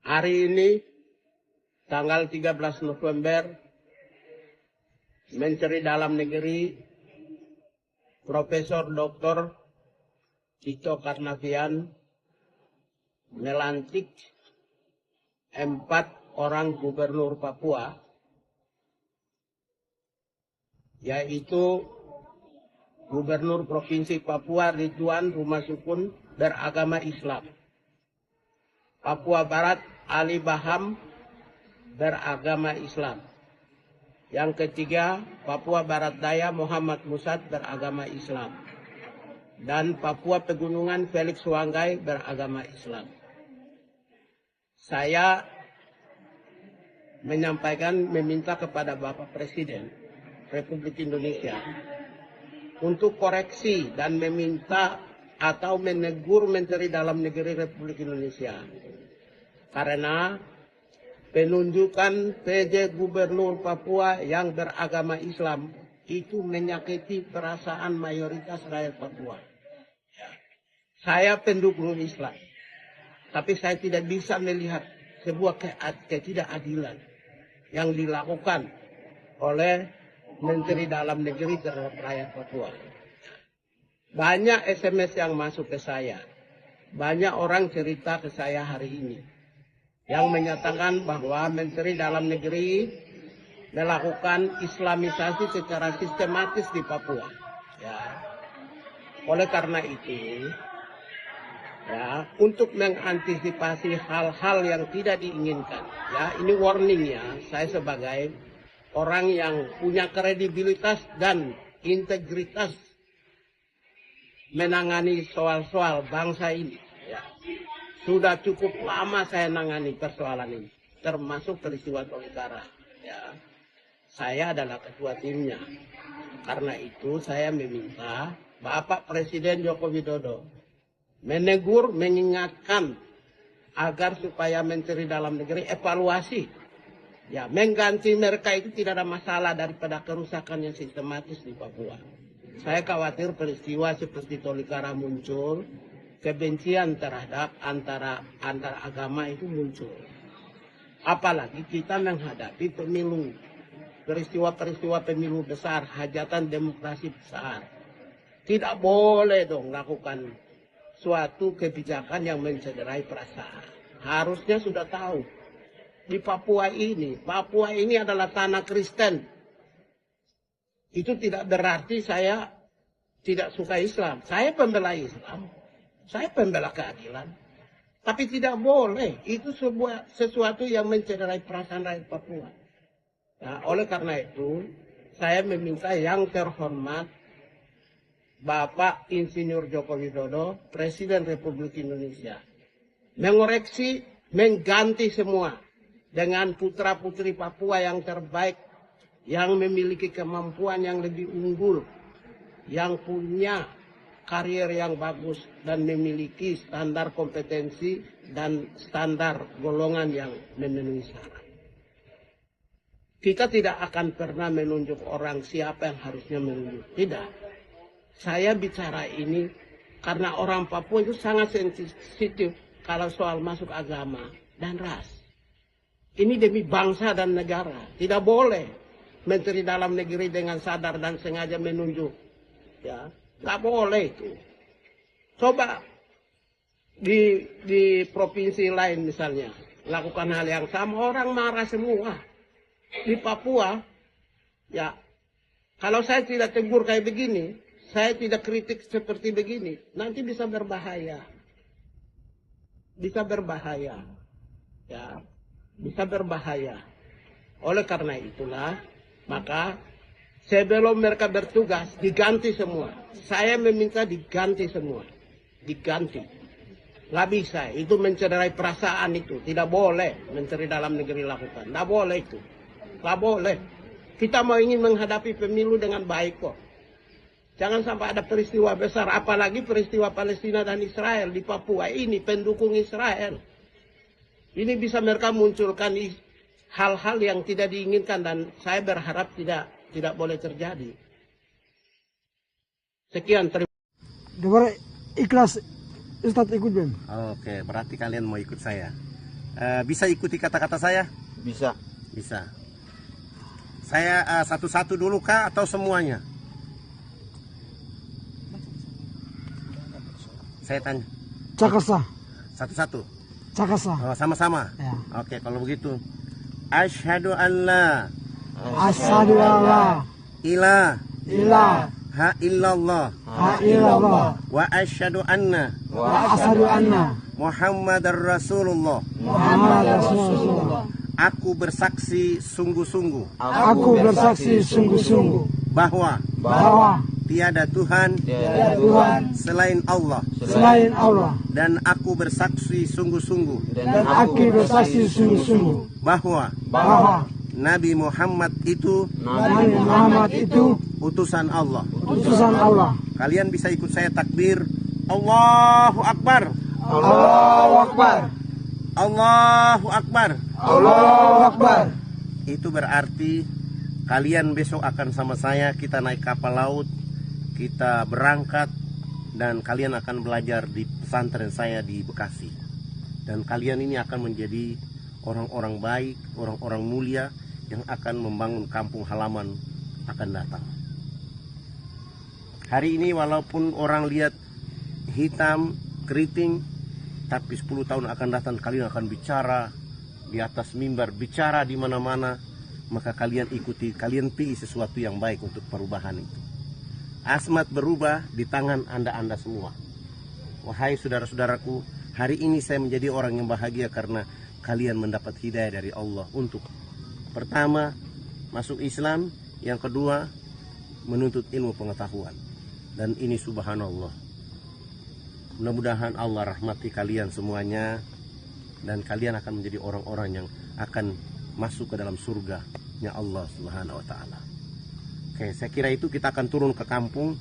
Hari ini, tanggal 13 November, Menteri Dalam Negeri, Profesor Dr. Tito Karnavian, melantik 4 orang gubernur Papua, yaitu Gubernur Provinsi Papua Ridwan Rumasukun beragama Islam. Papua Barat Ali Baham beragama Islam. Yang ketiga, Papua Barat Daya Muhammad Musad beragama Islam. Dan Papua Pegunungan Felix Wanggai beragama Islam. Saya meminta kepada Bapak Presiden Republik Indonesia untuk koreksi dan meminta atau menegur Menteri Dalam Negeri Republik Indonesia. Karena penunjukan PJ Gubernur Papua yang beragama Islam itu menyakiti perasaan mayoritas rakyat Papua. Saya pendukung Islam, tapi saya tidak bisa melihat sebuah ketidakadilan yang dilakukan oleh Menteri Dalam Negeri terhadap rakyat Papua. Banyak SMS yang masuk ke saya. Banyak orang cerita ke saya hari ini yang menyatakan bahwa Menteri Dalam Negeri melakukan Islamisasi secara sistematis di Papua. Ya. Oleh karena itu, ya, untuk mengantisipasi hal-hal yang tidak diinginkan, ya, ini warningnya, saya sebagai orang yang punya kredibilitas dan integritas menangani soal-soal bangsa ini. Ya. Sudah cukup lama saya menangani persoalan ini, termasuk peristiwa Tolikara. Ya. Saya adalah ketua timnya. Karena itu saya meminta Bapak Presiden Joko Widodo menegur, mengingatkan agar supaya Menteri Dalam Negeri evaluasi. Ya, mengganti mereka itu tidak ada masalah daripada kerusakan yang sistematis di Papua. Saya khawatir peristiwa seperti Tolikara muncul, kebencian terhadap antara agama itu muncul. Apalagi kita menghadapi pemilu, peristiwa-peristiwa pemilu besar, hajatan demokrasi besar. Tidak boleh dong lakukan suatu kebijakan yang mencederai perasaan. Harusnya sudah tahu. Di Papua ini adalah tanah Kristen. Itu tidak berarti saya tidak suka Islam. Saya pembela Islam. Saya pembela keadilan. Tapi tidak boleh. Itu sesuatu yang mencederai perasaan rakyat Papua. Nah, oleh karena itu, saya meminta yang terhormat Bapak Insinyur Joko Widodo, Presiden Republik Indonesia, mengoreksi, mengganti semua dengan putra-putri Papua yang terbaik, yang memiliki kemampuan yang lebih unggul, yang punya karier yang bagus, dan memiliki standar kompetensi dan standar golongan yang memenuhi syarat. Kita tidak akan pernah menunjuk orang siapa yang harusnya menunjuk. Tidak. Saya bicara ini karena orang Papua itu sangat sensitif kalau soal masuk agama dan ras. Ini demi bangsa dan negara. Tidak boleh Menteri Dalam Negeri dengan sadar dan sengaja menunjuk. Ya, nggak boleh itu. Coba di provinsi lain misalnya lakukan hal yang sama, orang marah semua. Di Papua, ya, kalau saya tidak tegur kayak begini, saya tidak kritik seperti begini, nanti bisa berbahaya. Bisa berbahaya. Ya. Bisa berbahaya. Oleh karena itulah, maka sebelum mereka bertugas, diganti semua. Saya meminta diganti semua. Diganti. Nggak bisa, itu mencederai perasaan itu. Tidak boleh Menteri Dalam Negeri lakukan. Nggak boleh itu. Nggak boleh. Kita mau ingin menghadapi pemilu dengan baik kok. Jangan sampai ada peristiwa besar, apalagi peristiwa Palestina dan Israel di Papua ini pendukung Israel. Ini bisa mereka munculkan hal-hal yang tidak diinginkan dan saya berharap tidak boleh terjadi. Sekian, terima kasih. Ikhlas Ustadz ikut, Ben. Oke, berarti kalian mau ikut saya. Bisa ikuti kata-kata saya? Bisa. Bisa. Saya satu-satu dulu kah atau semuanya? Saya tanya. Cakasa. Satu-satu. Cakasa. Oh, sama-sama. Ya. Oke, kalau begitu. Asyhadu an la Asyhadu alla ilaha illallah illallah wa asyhadu anna wa asyhadu anna Muhammadar Rasulullah. Muhammad Rasulullah. Aku bersaksi sungguh-sungguh Aku bersaksi sungguh-sungguh bahwa bahwa tiada Tuhan Tuhan selain Allah, selain Allah, dan aku bersaksi sungguh-sungguh dan aku bersaksi sungguh-sungguh bahwa bahwa Nabi Muhammad itu Nabi Muhammad itu utusan Allah. utusan Allah. Kalian bisa ikut saya takbir. Allahu Akbar. Allahu Akbar. Allahu Akbar. Allahu Akbar. Itu berarti kalian besok akan sama saya, kita naik kapal laut, kita berangkat, dan kalian akan belajar di pesantren saya di Bekasi. Dan kalian ini akan menjadi orang-orang baik, orang-orang mulia yang akan membangun kampung halaman akan datang. Hari ini walaupun orang lihat hitam, keriting, tapi 10 tahun akan datang kalian akan bicara di atas mimbar, bicara di mana-mana. Maka kalian ikuti, kalian pilih sesuatu yang baik untuk perubahan itu. Asmat berubah di tangan anda semua. Wahai saudara-saudaraku, hari ini saya menjadi orang yang bahagia karena kalian mendapat hidayah dari Allah untuk pertama masuk Islam, yang kedua menuntut ilmu pengetahuan. Dan ini subhanallah, mudah-mudahan Allah rahmati kalian semuanya, dan kalian akan menjadi orang-orang yang akan masuk ke dalam surga-Nya Allah Subhanahu wa taala. Oke, saya kira itu kita akan turun ke kampung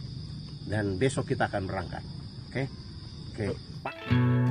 dan besok kita akan berangkat. Oke. Pak.